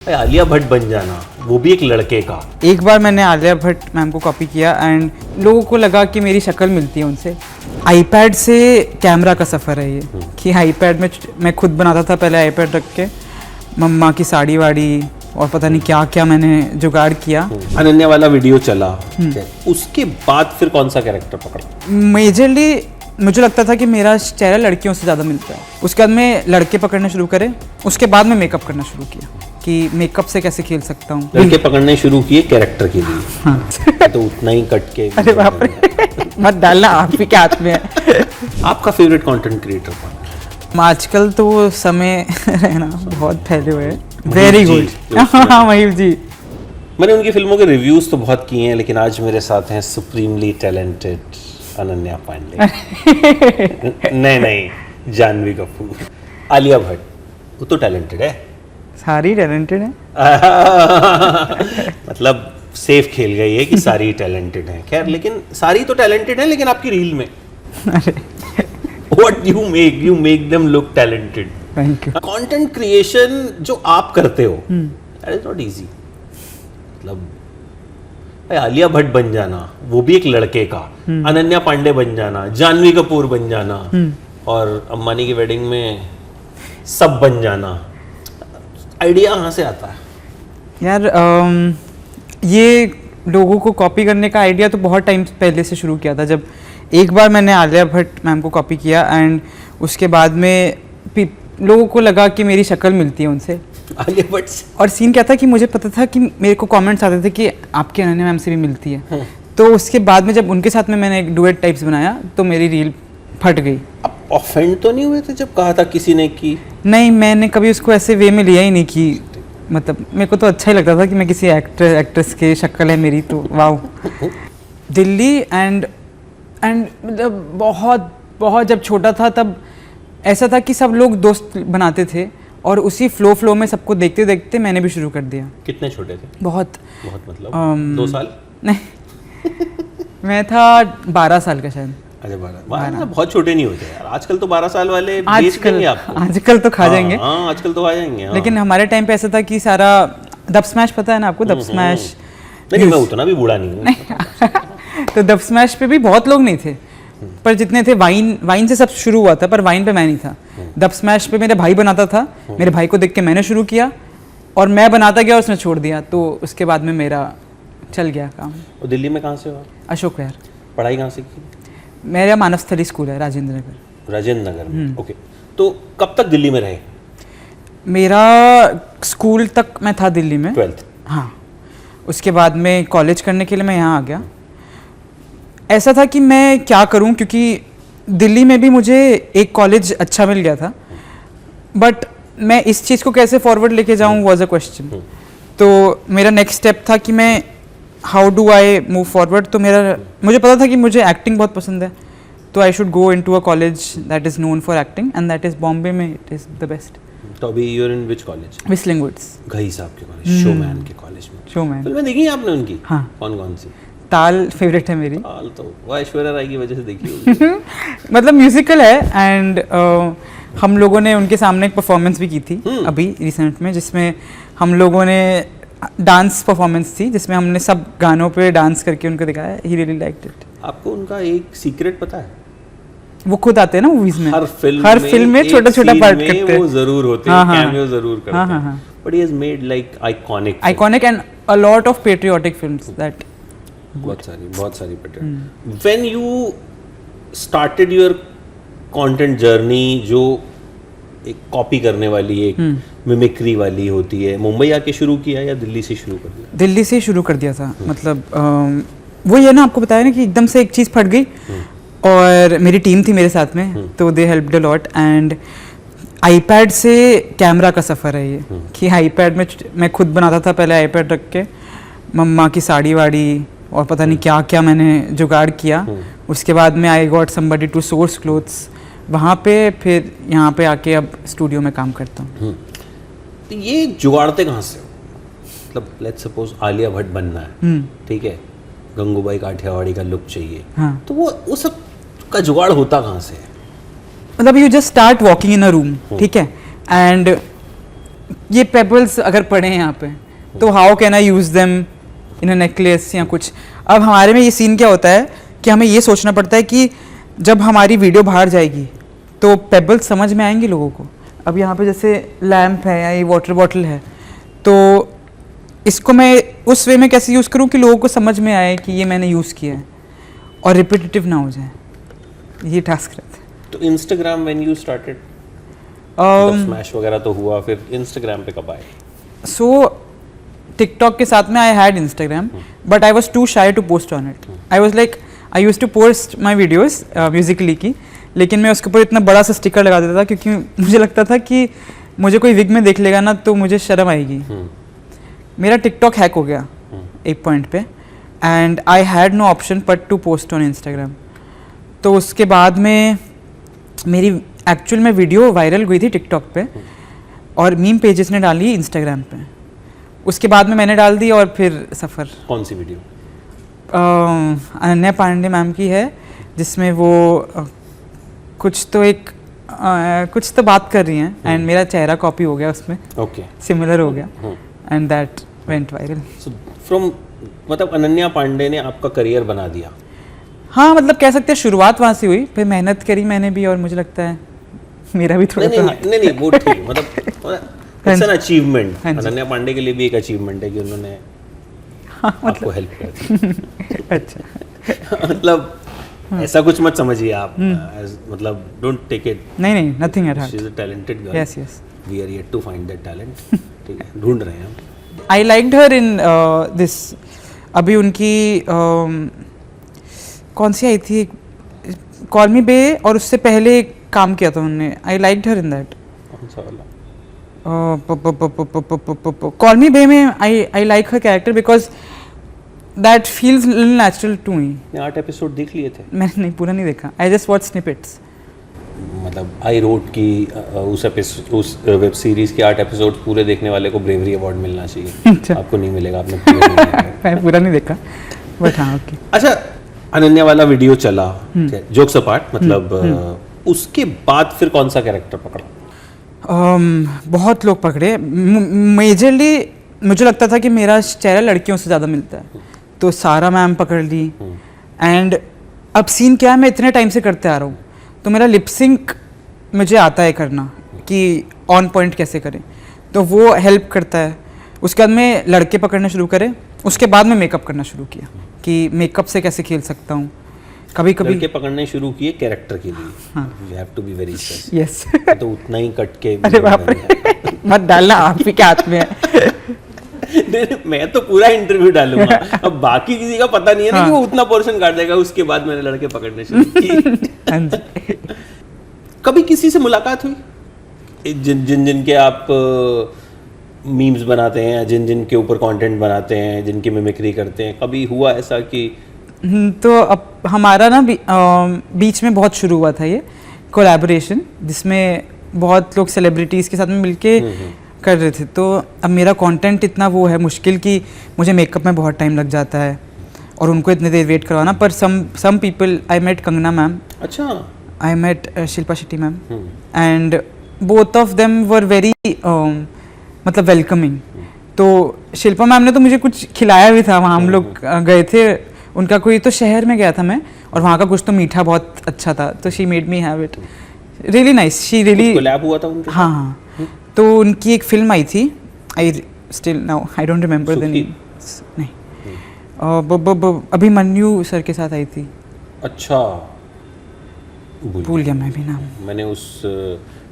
आलिया भट्ट बन जाना, वो भी एक लड़के का। एक बार मैंने आलिया भट्ट मैम को कॉपी किया एंड लोगों को लगा कि मेरी शक्ल मिलती है उनसे। आईपैड से कैमरा का सफ़र है ये कि आईपैड में मैं खुद बनाता था पहले आईपैड रख के, मम्मा की साड़ी वाड़ी और पता नहीं क्या क्या मैंने जुगाड़ किया। अनन्या वाला वीडियो चला, उसके बाद फिर कौन सा कैरेक्टर पकड़ा? मेजरली मुझे लगता था कि मेरा चेहरा लड़कियों से ज़्यादा मिलता है। उसके बाद मैं लड़के पकड़ने शुरू करे, उसके बाद मैं मेकअप करना शुरू किया कि मेकअप से कैसे खेल सकता हूँ। लड़के पकड़ने शुरू किए कैरेक्टर के लिए। हाँ। तो उतना ही कट के। अरे बाप रे, मत डालना, आप ही के हाथ में है। आपका फेवरेट कंटेंट क्रिएटर कौन? आजकल तो समय रहना बहुत फैले हुए हैं। Very good. हाँ महीप जी। मैंने उनकी फिल्मों के रिव्यूज तो बहुत किए हैं, लेकिन आज मेरे साथ हैं सुप्रीमली टैलेंटेड अनन्या पांडे। नहीं, जानवी कपूर। आलिया भट्ट, वो तो टैलेंटेड है। सारी टैलेंटेड है। मतलब सेफ खेल गई है कि सारी टैलेंटेड हैं। खैर, लेकिन सारी तो टैलेंटेड है, लेकिन आपकी रील में what you make them look talented. Thank you. Content creation जो आप करते हो, दैट इज नॉट इजी। मतलब आलिया भट्ट बन जाना, वो भी एक लड़के का, अनन्या पांडे बन जाना, जानवी कपूर बन जाना, और अंबानी की वेडिंग में सब बन जाना, आइडिया कहाँ से आता है? यार ये लोगों को कॉपी करने का आइडिया तो बहुत टाइम पहले से शुरू किया था। जब एक बार मैंने आलिया भट्ट मैम को कॉपी किया एंड उसके बाद में लोगों को लगा कि मेरी शक्ल मिलती है उनसे। आलिया भट्ट से? और सीन क्या था कि मुझे पता था कि मेरे को कमेंट्स आते थे कि आपके अनन्या मैम से भी मिलती है। तो उसके बाद में जब उनके साथ में मैंने एक डुएट टाइप्स बनाया तो मेरी रील फट गई। आप ऑफेंड तो नहीं हुए थे जब कहा था किसी ने कि? नहीं, मैंने कभी उसको ऐसे वे में लिया ही नहीं कि मतलब मेरे को तो अच्छा ही लगता था कि मैं किसी एक्ट्रेस के शक्ल है मेरी तो वाह। दिल्ली एंड मतलब बहुत बहुत जब छोटा था तब ऐसा था कि सब लोग दोस्त बनाते थे और उसी फ्लो में सबको देखते देखते मैंने भी शुरू कर दिया। कितने छोटे थे? बहुत मतलब 2 साल? नहीं मैं था 12 साल का शायद। अच्छा, 12 बहुत छोटे नहीं होते यार। आजकल तो 12 साल वाले बेच देंगे आपको। आजकल तो खा जाएंगे। हाँ, आजकल तो खा जाएंगे। हाँ। लेकिन हमारे टाइम पे ऐसा था कि सारा दब स्मैश, पता है ना आपको दब स्मैश? नहीं, मैं उतना भी बूढ़ा नहीं हूँ। तो दब स्मैश पे भी बहुत लोग नहीं थे, पर जितने थे वाइन से सब शुरू हुआ था, पर वाइन पे मैं नहीं था। दब स्मैश पे मेरे भाई बनाता था, मेरे भाई को देख के मैंने शुरू किया और मैं बनाता गया, उसने छोड़ दिया, तो उसके बाद में मेरा चल गया काम। और दिल्ली में कहाँ से हो? अशोक विहार। पढ़ाई कहाँ से की? मेरा मानवस्थली स्कूल है राजेंद्र नगर। राजेंद्र नगर में? ओके। तो कब तक दिल्ली में रहे? मेरा स्कूल तक मैं था दिल्ली में। 12th? हाँ, उसके बाद में कॉलेज करने के लिए मैं यहाँ आ गया। ऐसा था कि मैं क्या करूं, क्योंकि दिल्ली में भी मुझे एक कॉलेज अच्छा मिल गया था, बट मैं इस चीज़ को कैसे फॉरवर्ड लेके जाऊं वाज अ क्वेश्चन। तो मेरा नेक्स्ट स्टेप था कि मैं how do I move forward. तो मुझे पता था कि मुझे एक्टिंग बहुत पसंद है, तो I should go into a college that is known for acting and that is Bombay में इट इज़ द बेस्ट। तो अभी you are in which college? Whistling woods. Ghai साहब के कॉलेज, शोमैन के कॉलेज में। शोमैन फिल्में देखी हैं आपने उनकी? हाँ। कौन सी? ताल फेवरेट है मेरी। ताल तो वो ऐश्वर्या राय की वजह से देखी होगी। मतलब म्यूजिकल है एंड हम लोगों ने उनके सामने एक परफॉर्मेंस भी की थी अभी रिसेंट में, जिसमें हम लोगों ने डांस परफॉर्मेंस थी जिसमें हमने सब गानों पे डांस करके उनको दिखाया। He really liked it. आपको उनका एक सीक्रेट पता है? वो खुद आते हैं ना मूवीज में, हर फिल्म में छोटा छोटा पार्ट करते हैं। वो जरूर होते हैं, कैमियो जरूर करते हैं। But he has made like iconic and a lot of patriotic films that. बहुत सारी pattern. When you started your content journey, जो एक कॉपी करने वाली, एक मिमिक्री वाली होती है, मुंबई आके शुरू किया या दिल्ली से शुरू कर दिया? दिल्ली से शुरू कर दिया था। मतलब वो ये ना, आपको बताया ना कि एकदम से एक चीज़ फट गई और मेरी टीम थी मेरे साथ में, तो दे helped a lot. And iPad से कैमरा का सफ़र है ये कि आईपैड में मैं खुद बनाता था पहले आईपैड रख के, मम्मा की साड़ी वाड़ी और पता नहीं क्या क्या मैंने जुगाड़ किया। उसके बाद में I got somebody to source clothes, वहाँ पे फिर यहाँ पे आके अब स्टूडियो में काम करता हूँ। तो ये जुगाड़ते कहाँ से हो? मतलब लेट्स सपोज आलिया भट्ट बनना है, ठीक है, गंगूबाई काठियावाड़ी का लुक चाहिए, हाँ। तो वो सब का जुगाड़ होता कहाँ से है? मतलब you just start walking in a room, ठीक है, एंड ये पेबल्स अगर पड़े हैं यहाँ पे तो how can I use them in a necklace या कुछ। अब हमारे में ये सीन क्या होता है कि हमें ये सोचना पड़ता है कि जब हमारी वीडियो बाहर जाएगी तो पेबल्स समझ में आएंगे लोगों को। अब यहाँ पे जैसे लैम्प है या ये वाटर बॉटल है, तो इसको मैं उस वे में कैसे यूज़ करूँ कि लोगों को समझ में आए कि ये मैंने यूज़ किया है और रिपीटेटिव ना हो जाए, ये टास्क रहता है। तो Instagram when you started, smash वगैरह तो हुआ, फिर इंस्टाग्राम पे कब आए? सो टिकटॉक के साथ में I had Instagram, but I was too shy to post on it. I was like I use to post my videos Musically की, लेकिन मैं उसके ऊपर इतना बड़ा सा स्टिकर लगा देता था क्योंकि मुझे लगता था कि मुझे कोई विग में देख लेगा ना तो मुझे शर्म आएगी। मेरा टिकटॉक हैक हो गया एक पॉइंट पे, and I had no option but to post on Instagram. तो उसके बाद में मेरी एक्चुअल में वीडियो वायरल हुई थी टिकटॉक पे और मीम पेजेस ने डाली इंस्टाग्राम पे। उसके बाद में मैंने डाल दी और फिर सफ़र। कौन सी वीडियो? अनन्या पांडे मैम की है, जिसमें वो कुछ तो बात कर रही हैं एंड मेरा चेहरा कॉपी हो गया उसमें, ओके, सिमिलर हो गया and that went viral. So from मतलब अनन्या पांडे ने आपका करियर बना दिया? हाँ, मतलब कह सकते हैं शुरुआत वहाँ से हुई, फिर मेहनत करी मैंने भी और मुझे लगता है मेरा भी थोड़ा नहीं वो ठीक, मतलब it's an achievement. Ananya Pandey के लिए भी एक अचीवमेंट है कि उन्होंने आपको हेल्प किया। अच्छा मतलब ऐसा कुछ मत समझिए आप, मतलब डोंट टेक इट। नहीं, nothing at heart. She is a talented girl. Yes yes, we are yet to find that talent. ठीक है, ढूंढ रहे हैं हम। I liked her in this. अभी उनकी कौन सी आई थी, कॉल मी बे, और उससे पहले एक काम किया था उन्होंने। I liked her in that. कौन सा वाला? कॉल मी बे में I like her character because that feels natural to me. 8 episode देख लिए थे? मैंने नहीं, पूरा नहीं देखा। I just watch snippets. मतलब आई रोट की उस वेब सीरीज के 8 एपिसोड पूरे देखने वाले को ब्रेवरी अवार्ड मिलना चाहिए। अच्छा। आपको नहीं मिलेगा, आपने पूरा नहीं देखा। मैं पूरा नहीं देखा, बट हाँ ओके। अच्छा, अनन्या वाला वीडियो चला, जोक्स अपार्ट, मतलब उसके बाद फिर कौन सा कैरेक्टर पकड़ा? बहुत लोग पकड़े। मेजरली मुझे लगता था कि मेरा चेहरा लड़कियों से ज़्यादा मिलता है, तो सारा मैम पकड़ ली। एंड अब सीन क्या है, मैं इतने टाइम से करते आ रहा हूँ, तो मेरा लिपसिंक मुझे आता है करना कि ऑन पॉइंट कैसे करें, तो वो हेल्प करता है। उसके बाद में लड़के पकड़ना शुरू करे, उसके बाद में मेकअप करना शुरू किया कि मेकअप से कैसे खेल सकता हूँ। कभी कभी लड़के पकड़ने शुरू किए कैरेक्टर के लिए। You have to be very specific. Yes. तो उतना ही कट के अरे बाप रे, मत डालना, आप ही के हाथ में है। मैं तो पूरा इंटरव्यू डालूंगा। अब बाकी किसी का पता नहीं है ना कि वो उतना पोर्शन काट देगा। उसके बाद मैंने लड़के पकड़ने शुरू किए। कभी किसी से मुलाकात हुई जिनके आप मीम्स बनाते हैं, जिन के ऊपर कंटेंट बनाते हैं, जिनकी मिमिक्री करते हैं? कभी हुआ ऐसा कि तो अब हमारा ना बीच में बहुत शुरू हुआ था ये कोलैबोरेशन, जिसमें बहुत लोग सेलिब्रिटीज़ के साथ में मिलके कर रहे थे। तो अब मेरा कंटेंट इतना वो है मुश्किल कि मुझे मेकअप में बहुत टाइम लग जाता है और उनको इतने देर वेट करवाना। पर some people, I met Kangana ma'am, अच्छा, I met Shilpa Shetty ma'am, and both of them were very मतलब वेलकमिंग। तो शिल्पा मैम ने तो मुझे कुछ खिलाया भी था वहाँ। हम लोग गए थे, उनका कोई तो शहर में गया था मैं, और वहाँ का कुछ तो मीठा बहुत अच्छा था, तो she made me have it. Really nice, she really collab हुआ था उनके? हाँ, तो उनकी एक फिल्म आई थी, I still now I don't remember the name. नहीं, अभिमन्यु सर के साथ आई थी। अच्छा, भूल गया मैं भी नाम। मैंने उस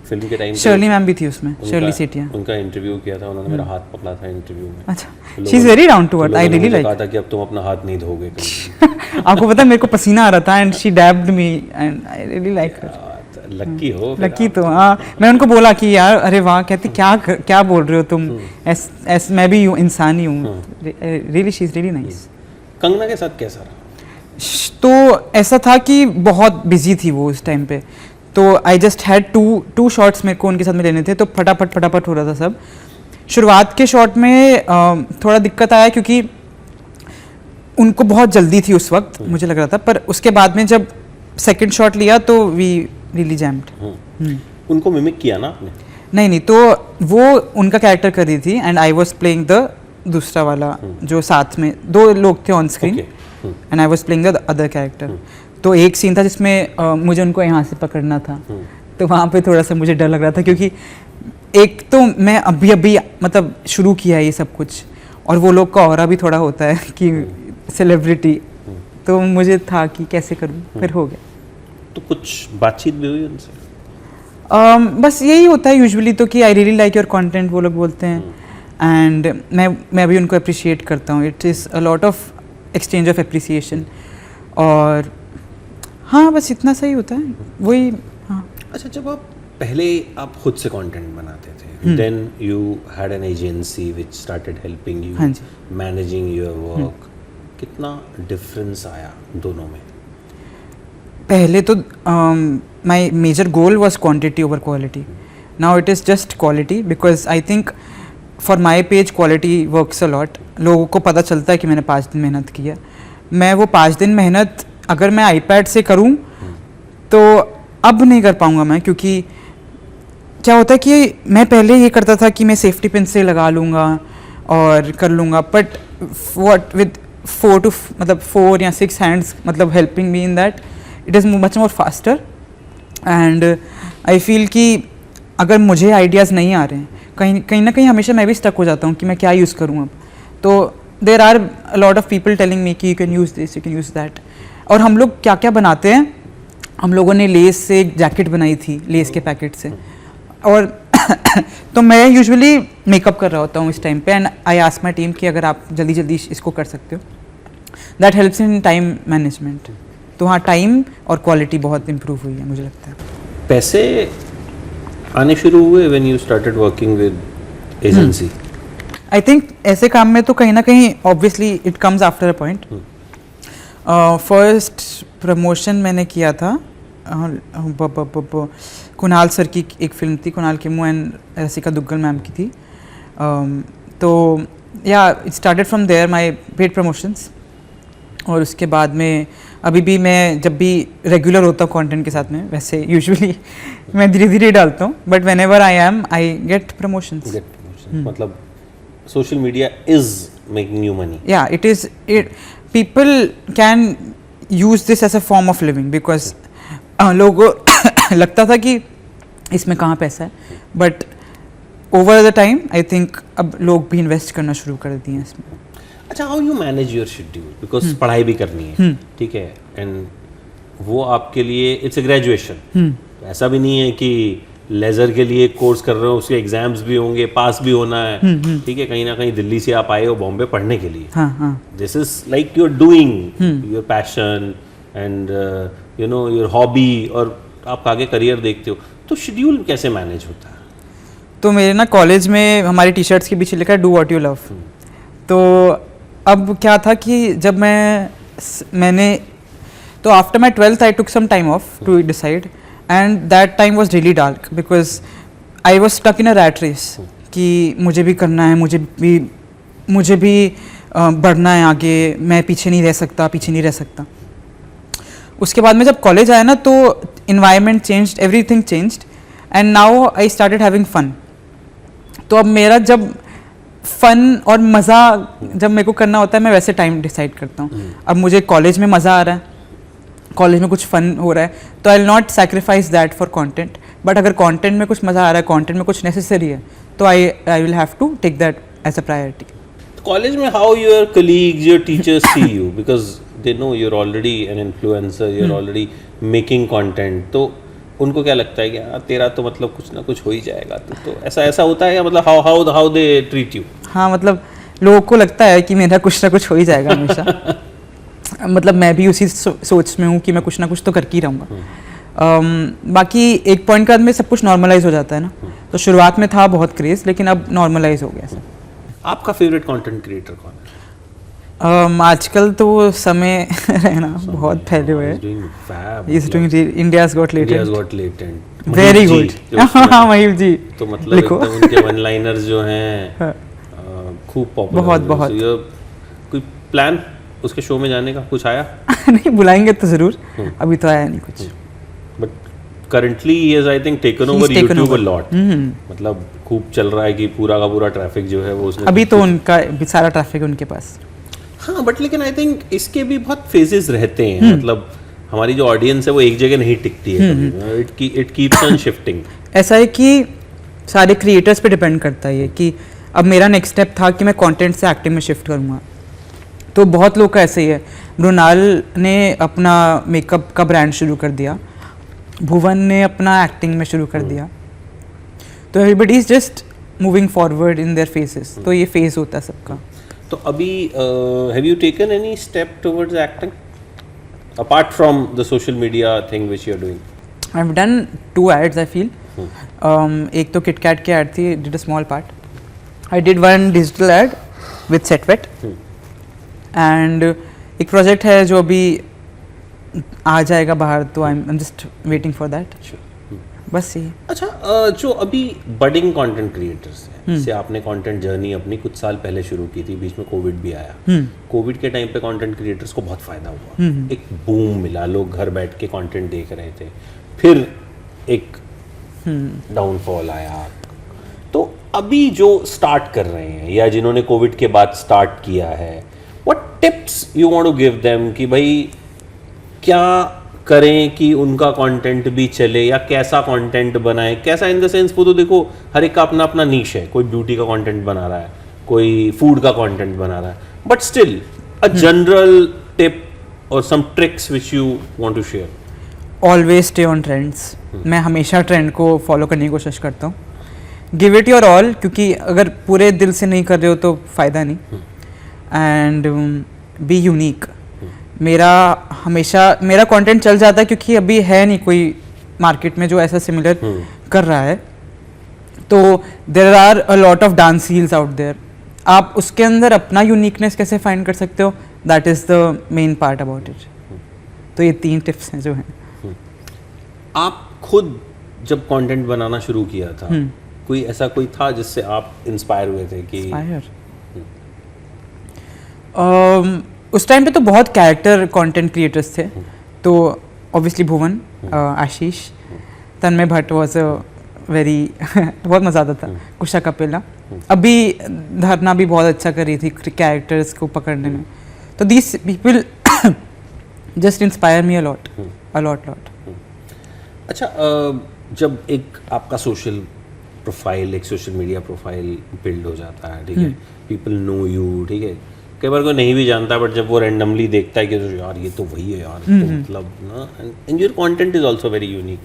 फिल्म के टाइम शर्ली मैम भी थी उसमें, शर्ली सेठिया। उनका इंटरव्यू किया था, उन्होंने मेरा हाथ पकड़ा था इंटरव्यू में। अच्छा, she is very down to earth, I really like. कहा था कि अब तुम अपना हाथ नहीं धोगे कभी। आपको पता है मेरे को पसीना आ रहा था and she dabbed me and I really like her. Lucky हो, लकी तो हाँ। मैं उनको बोला कि यार अरे वाह, कहती क्या बोल रहे हो तुम, मैं भी इंसान ही हूँ। Really she is really nice. Kangana के साथ कैसा रहा? तो ऐसा था कि बहुत बिजी थी वो उस टाइम पे, तो I just had two shots मेरे को उनके साथ में लेने थे, तो फटाफट हो रहा था सब। शुरुआत के शॉट में थोड़ा दिक्कत आया क्योंकि उनको बहुत जल्दी थी उस वक्त, मुझे लग रहा था। पर उसके बाद में जब सेकंड शॉट लिया तो वी रियली जैम्ड। उनको मिमिक किया ना आपने? नहीं नहीं, तो वो उनका कैरेक्टर कर रही थी and I was playing the दूसरा वाला जो साथ में दो लोग थे on screen and I was playing the other character. तो एक सीन था जिसमें मुझे उनको यहाँ से पकड़ना था, तो वहाँ पे थोड़ा सा मुझे डर लग रहा था क्योंकि एक तो मैं अभी अभी मतलब शुरू किया है ये सब कुछ, और वो लोग का ऑरा भी थोड़ा होता है कि सेलिब्रिटी, तो मुझे था कि कैसे करूँ, फिर हो गया। तो कुछ बातचीत भी हुई उनसे? बस यही होता है यूजुअली तो कि आई रियली लाइक योर कंटेंट वो लोग बोलते हैं, एंड मैं भी उनको अप्रिशिएट करता हूँ। It is a lot of exchange of appreciation, और हाँ बस इतना सही होता है वही। हाँ अच्छा, जब आप पहले आप खुद से कंटेंट बनाते थे, then you had an agency which started helping हाँ यू जी। मैनेजिंग योर वर्क, कितना डिफरेंस आया दोनों में? पहले तो my major goal was quantity over quality, now it is just quality because I think for my page quality works a lot. लोगों को पता चलता है कि मैंने 5 दिन मेहनत की है। मैं वो 5 दिन मेहनत अगर मैं आईपैड से करूं तो अब नहीं कर पाऊंगा मैं, क्योंकि क्या होता है कि मैं पहले ये करता था कि मैं सेफ्टी पिन से लगा लूँगा और कर लूँगा, बट व्हाट विद 4 या 6 हैंड्स मतलब helping me in that, it is much more faster. And I feel कि अगर मुझे आइडियाज़ नहीं आ रहे हैं, कहीं ना कहीं हमेशा मैं भी स्टक हो जाता हूँ कि मैं क्या यूज़ करूँ अब। तो there are lot of people telling me कि you can use this, you can use that. और हम लोग क्या क्या बनाते हैं, हम लोगों ने लेस से एक जैकेट बनाई थी, लेस के पैकेट से, और तो मैं यूजुअली मेकअप कर रहा होता हूँ इस टाइम पे, and I ask my team कि अगर आप जल्दी जल्दी इसको कर सकते हो, that helps in time management. तो हाँ, टाइम और क्वालिटी बहुत इम्प्रूव हुई है मुझे लगता है। पैसे आने शुरू हुए when you started working with agency? I think ऐसे काम में तो कहीं ना कहीं obviously it comes after a point. First promotion मैंने किया था कुणाल सर की एक फिल्म थी, कुणाल खेमू एंड रसिका दुग्गल मैम की थी। तो yeah it started from there my paid promotions, और उसके बाद में अभी भी मैं जब भी रेगुलर होता हूँ कंटेंट के साथ में, वैसे यूजुअली मैं धीरे धीरे डालता हूँ, but whenever I get promotions. मतलब social media is making you money? या it is, people can use this as a form of living, because लोगों को लगता था कि इसमें कहाँ पैसा है, but over the time I think अब लोग भी इन्वेस्ट करना शुरू कर दिए हैं इसमें। अच्छा, how you manage your schedule? Because पढ़ाई भी करनी है, ठीक है, एंड वो आपके लिए इट्स ए ग्रेजुएशन। ऐसा भी नहीं है कि लेजर के लिए कोर्स कर रहे हो, उसके एग्जाम्स भी होंगे, पास भी होना है, ठीक है। कहीं ना कहीं दिल्ली से आप आए हो बॉम्बे पढ़ने के लिए। This is like you are doing your passion and you know your hobby, और आप आगे करियर देखते हो, तो शेड्यूल कैसे मैनेज होता है? तो मेरे ना कॉलेज में हमारी टी शर्ट्स के पीछे लिखा है डू व्हाट यू लव। तो अब क्या था कि जब मैंने तो after my 12th I took some time off to decide, and that time was really dark because I was stuck in a rat race कि मुझे भी करना है, मुझे भी बढ़ना है आगे, मैं पीछे नहीं रह सकता। उसके बाद में जब कॉलेज आया ना, तो environment changed, everything changed, and now I started having fun. तो अब मेरा जब फन और मज़ा जब मेरे को करना होता है, मैं वैसे टाइम डिसाइड करता हूँ। अब मुझे कॉलेज में मज़ा आ रहा है, कॉलेज में कुछ फन हो रहा है, तो I will not sacrifice that for content. But अगर कंटेंट में कुछ मज़ा आ रहा है, कंटेंट में कुछ नेसेसरी है, तो I will have to take that as a priority. College में how your colleagues, your teachers see you, because they know you are already an influencer, you are already making content, तो उनको क्या लगता है कि हाँ तेरा तो मतलब कुछ ना कुछ हो ही जाएगा, तो ऐसा होता है, या मतलब हाउ दे ट्रीट यू? हाँ, मतलब लोगों को लगता है कि मेरा कुछ ना कुछ हो ही जाएगा हमेशा। मतलब मैं भी उसी सोच में हूँ कि मैं कुछ ना कुछ तो कर ही रहूँगा। बाकी एक पॉइंट के बाद में सब कुछ नॉर्मलाइज हो जाता है ना, तो शुरुआत में था बहुत क्रेज, लेकिन अब नॉर्मलाइज हो गया सब। आपका फेवरेट कंटेंट क्रिएटर कौन है? आजकल तो समय रहना बहुत फैले हुए हैं। India's got latent, very good. हाँ, महीप जी, तो मतलब उनके वन लाइनर्स जो हैं खूब पॉपुलर, बहुत। कोई प्लान उसके शो में जाने का कुछ आया? नहीं, बुलाएंगे तो जरूर, अभी तो आया नहीं कुछ। But currently he has I think taken He's over taken YouTube over. a lot. मतलब खूब चल रहा है कि पूरा का पूरा ट्रैफिक जो है वो उसने अभी तो उनका भी सारा ट्रैफिक उनके पास. हाँ बट लेकिन आई थिंक इसके भी बहुत फेजेस रहते हैं. मतलब हमारी जो ऑडियंस है वो एक जगह नहीं टिकती है. It keeps on shifting. ऐसा है कि सारे क्रिएटर्स पे डिपेंड करता है ये कि अब मेरा नेक्स्ट स्टेप था कि मैं कंटेंट से एक्टिंग में शिफ्ट करूँगा. तो बहुत लोग का ऐसे ही है. मृणाल ने अपना मेकअप का ब्रांड शुरू कर दिया, भुवन ने अपना एक्टिंग में शुरू कर दिया. तो everybody is just moving forward in their phases. तो ये फेज होता है सबका. तो अभी have you taken any step towards acting apart from the social media thing which you are doing? I have done 2 ads I feel. एक तो KitKat की एड थी, did a small part. I did 1 digital ad with Set Wet. And एक project है जो अभी आ जाएगा बाहर, तो I am just waiting for that. बस यही. अच्छा जो अभी बडिंग कंटेंट क्रिएटर्स हैं, जैसे आपने कंटेंट जर्नी अपनी कुछ साल पहले शुरू की थी, बीच में कोविड भी आया. कोविड के टाइम पे कंटेंट क्रिएटर्स को बहुत फायदा हुआ. एक बूम मिला, लोग घर बैठ के कंटेंट देख रहे थे. फिर एक डाउनफॉल आया. तो अभी जो स्टार्ट कर रहे हैं या जिन्होंने कोविड के बाद स्टार्ट किया है, what tips you want to give them कि भाई क्या करें कि उनका कंटेंट भी चले या कैसा कंटेंट बनाए? कैसा इन द सेंस, वो तो देखो हर एक का अपना अपना नीश है. कोई ब्यूटी का कंटेंट बना रहा है, कोई फूड का कंटेंट बना रहा है, but still a general tip और some tricks which you want to share. Always stay on trends. मैं हमेशा ट्रेंड को फॉलो करने की कोशिश करता हूँ. गिव इट योर ऑल, क्योंकि अगर पूरे दिल से नहीं कर रहे हो तो फ़ायदा नहीं. And be unique. मेरा कंटेंट चल जाता है क्योंकि अभी है नहीं कोई मार्केट में जो ऐसा सिमिलर कर रहा है. तो there are a lot of dance reels out there. आप उसके अंदर अपना यूनिकनेस कैसे फाइंड कर सकते हो, that is the main part about it. तो ये 3 टिप्स हैं जो हैं. आप खुद जब कंटेंट बनाना शुरू किया था, कोई था जिससे आप इंस्पायर हुए थे कि उस टाइम पे तो बहुत कैरेक्टर कंटेंट क्रिएटर्स थे. तो obviously Bhuvan, Ashish, Tanmay Bhatt was a very बहुत मज़ा आता था. कुशा कपिला, अभी धरना भी बहुत अच्छा कर रही थी कैरेक्टर्स को पकड़ने में. तो these people just inspire me a lot. अच्छा जब एक आपका सोशल प्रोफाइल, एक सोशल मीडिया प्रोफाइल बिल्ड हो जाता है, ठीक है, पीपल नो यू, ठीक है, कई बार कोई नहीं भी जानता, बट जब वो रैंडमली देखता है कि तो यार ये तो वही है यार, तो मतलब ना, and your content is also very unique.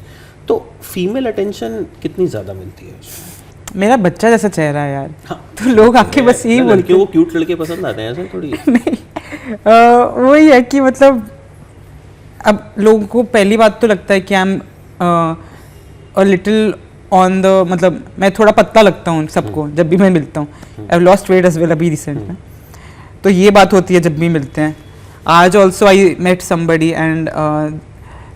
तो फीमेल अटेंशन कितनी ज़्यादा मिलती है उसमें? मेरा बच्चा जैसा चेहरा है यार. हाँ, तो लोग आके बस यही बोलते हैं वो क्यूट लड़के पसंद आते हैं, ऐसा थोड़ी है. नहीं, वही है कि मतलब अब लोगों को पहली बात तो लगता है कि आई am a little on the, मतलब मैं थोड़ा पतला लगता हूँ सबको जब भी मैं मिलता हूँ. I have lost weight as well अभी रिसेंट में. तो ये बात होती है जब भी मिलते हैं. आज also I met somebody and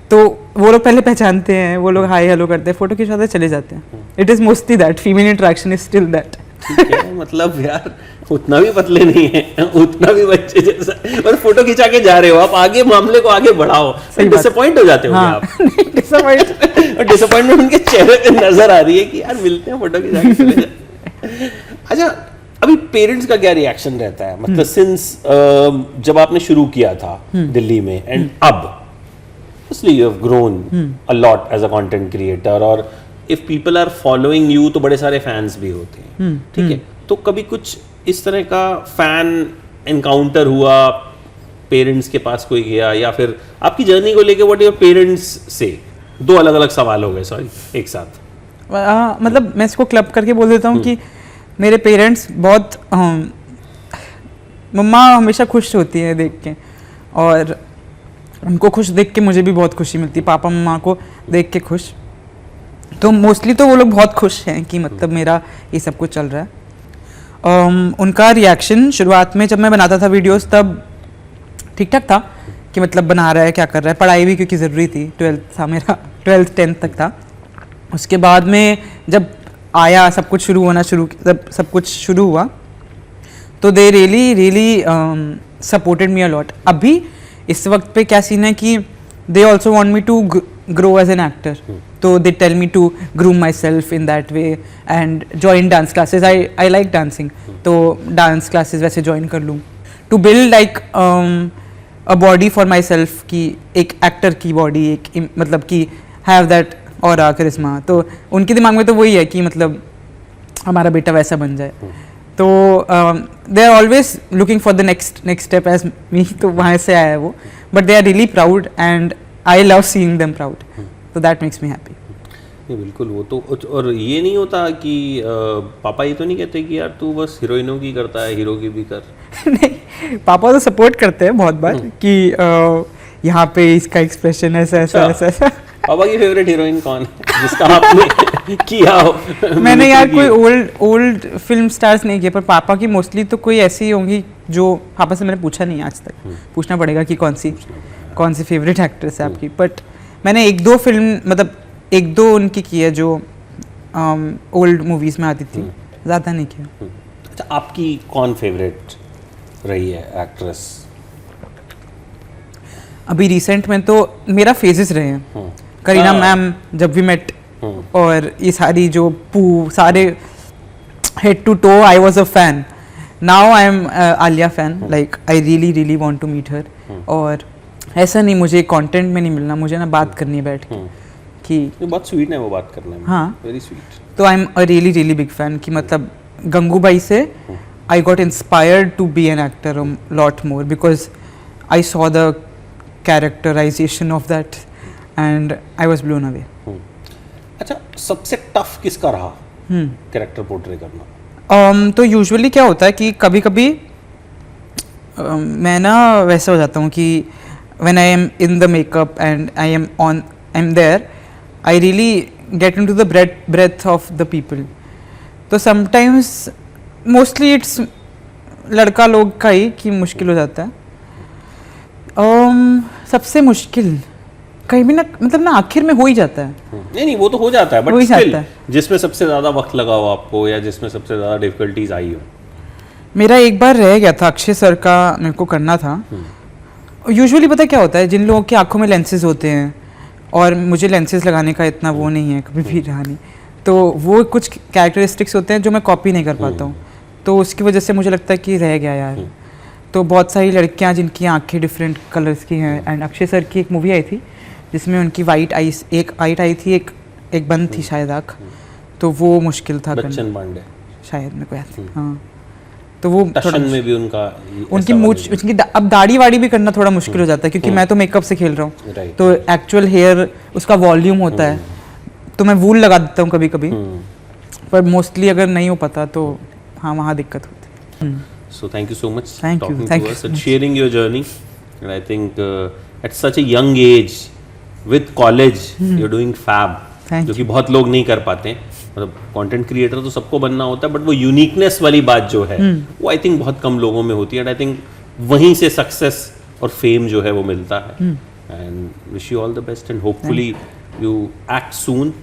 तो वो लोग पहले पहचानते हैं, वो लोग हाय हेलो करते हैं, फोटो खिंचवाते चले जाते हैं. It is mostly that, female interaction is still that. ठीक है, मतलब यार उतना भी पतले नहीं है, उतना भी बच्चे जैसा, और फोटो खिंचा के जा रहे हो आप, आगे मामले को आगे बढ़ाओ. डिसअपॉइंट हो जाते हो आप. डिसअपॉइंटमेंट उनके चेहरे पे नजर आ रही है कि यार मिलते हैं, फोटो खिंचा के चले जाते. अच्छा अभी पेरेंट्स का क्या रिएक्शन रहता है, मतलब सिंस जब आपने शुरू किया था दिल्ली में एंड अब you have grown a lot as a content creator, और if people are following you तो बड़े सारे फैंस भी होते हैं, ठीक है. तो कभी कुछ इस तरह का फैन एनकाउंटर हुआ, पेरेंट्स के पास कोई गया, या फिर आपकी जर्नी को लेके व्हाट योर पेरेंट्स से? 2 अलग अलग सवाल हो गए, सॉरी, एक साथ. मतलब मैं इसको क्लब करके बोल देता हूँ कि मेरे पेरेंट्स बहुत, मम्मा हमेशा खुश होती है देख के, और उनको खुश देख के मुझे भी बहुत खुशी मिलती है. पापा मम्मा को देख के खुश, तो मोस्टली तो वो लोग बहुत खुश हैं कि मतलब मेरा ये सब कुछ चल रहा है. उनका रिएक्शन शुरुआत में जब मैं बनाता था वीडियोस तब ठीक ठाक था कि मतलब बना रहा है, क्या कर रहा है. पढ़ाई भी क्योंकि ज़रूरी थी, 12th था मेरा, 12th 10th तक था. उसके बाद में जब आया सब कुछ सब कुछ शुरू हुआ तो they really supported me a lot. अभी इस वक्त पे क्या सीन है कि they also want me to grow as an actor. So they tell me to groom myself in that way and join dance classes. I like dancing, तो dance classes वैसे join कर लूँ. To build like a body for myself कि एक actor की body एक मतलब कि have that aura charisma. तो उनके दिमाग में तो वही है कि मतलब हमारा बेटा वैसा बन जाए. तो they are always looking for the next step as me. तो वहाँ से आया है वो. But they are really proud and I love seeing them proud. तो दैट मेक्स मी हैप्पी. नहीं बिल्कुल, वो तो. और ये नहीं होता कि पापा ये तो नहीं कहते कि यार तू बस हीरोइनों की करता है, हीरो की भी कर? नहीं, पापा तो सपोर्ट करते हैं बहुत बार कि यहाँ पे इसका एक्सप्रेशन ऐसा ऐसा ऐसा ऐसा. पापा की फेवरेट हीरोइन कौन है जिसका आपने किया हो? मैंने यार कोई ओल्ड फिल्म स्टार्स नहीं किए, पर पापा की मोस्टली तो कोई ऐसी होंगी जो पापा से मैंने पूछा नहीं आज तक. पूछना पड़ेगा कि कौन सी फेवरेट एक्ट्रेस है आपकी. बट मैंने एक दो उनकी की है जो ओल्ड मूवीज में आती थी, ज़्यादा नहीं किया. अच्छा, आपकी कौन फेवरेट रही है एक्ट्रेस? अभी रिसेंट में तो मेरा फेजेस रहे हैं. करीना मैम, जब वी मेट, और ये सारी जो सारे head to toe I was a fan. Now I am Alia fan. Like I really really want to meet her. और ऐसा नहीं मुझे कंटेंट में नहीं मिलना, मुझे ना बात करनी है बैठ के कि बहुत स्वीट है वो बात करने में. हाँ, वेरी स्वीट. तो I am a really really big fan कि मतलब गंगूबाई से I got inspired to be an actor lot more because I saw the characterization of that and I was blown away. अच्छा, सबसे टफ किसका रहा character portray करना? तो usually क्या होता है कि कभी कभी मैं ना वैसा हो जाता हूँ कि when I am in the makeup and I am there, I really get into the breadth of the people. तो sometimes mostly it's लड़का लोग का ही कि मुश्किल हो जाता है. सबसे मुश्किल कहीं भी ना मतलब ना आखिर में हो ही जाता है. नहीं वो तो हो जाता है, बट स्टिल जिसमें सबसे ज़्यादा वक्त लगा हो आपको या जिसमें सबसे ज़्यादा डिफिकल्टीज आई हो? मेरा एक बार रह गया था, अक्षय सर का मेरे को करना था. यूजुअली पता क्या होता है, जिन लोगों की आंखों में लेंसेज होते हैं और मुझे लेंसेज लगाने का इतना वो नहीं है, कभी भी रहा नहीं, तो वो कुछ कैरेक्टरिस्टिक्स होते हैं जो मैं कॉपी नहीं कर पाता हूँ. तो उसकी वजह से मुझे लगता है कि रह गया यार. तो बहुत सारी लड़कियां जिनकी आंखें डिफरेंट कलर्स की हैं. एंड अक्षय सर की एक मूवी आई थी जिसमें उनकी वाइट आईज, एक वाइट आई थी, एक बंद थी शायद आँख. तो वो मुश्किल था करना. बच्चन पांडे शायद मेरे को याद. हाँ, तो वो थोड़ा में भी उनकी मूछ, अब दाढ़ी वाड़ी भी करना थोड़ा मुश्किल हो जाता है क्योंकि मैं तो मेकअप से खेल रहा हूँ. तो एक्चुअल हेयर उसका वॉल्यूम होता है, तो मैं वूल लगा देता हूँ कभी कभी. पर मोस्टली अगर नहीं हो पाता तो हाँ, वहाँ दिक्कत होती है. So thank you so much thank talking you. to us and sharing your journey. And I think at such a young age with college you're doing fab, जो कि बहुत लोग नहीं कर पाते हैं. मतलब कंटेंट क्रिएटर तो सबको बनना होता है, बट वो यूनिकनेस वाली बात जो है वो आई थिंक बहुत कम लोगों में होती है. एंड आई थिंक वहीं से सक्सेस और फेम जो है वो मिलता है. And wish you all the best and hopefully you act soon